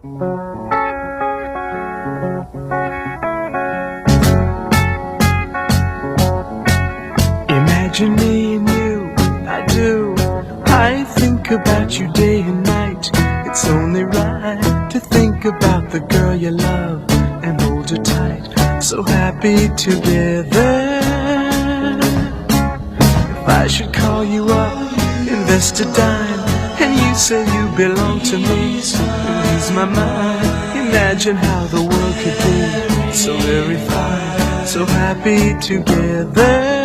Imagine me and you, I do. I think about you day and night. It's only right to think about the girl you love and hold her tight. So happy together. If I should call you up, invest a dime, and you say you belong to me, so ease my mind. Imagine how the world could be so very fine, so happy together.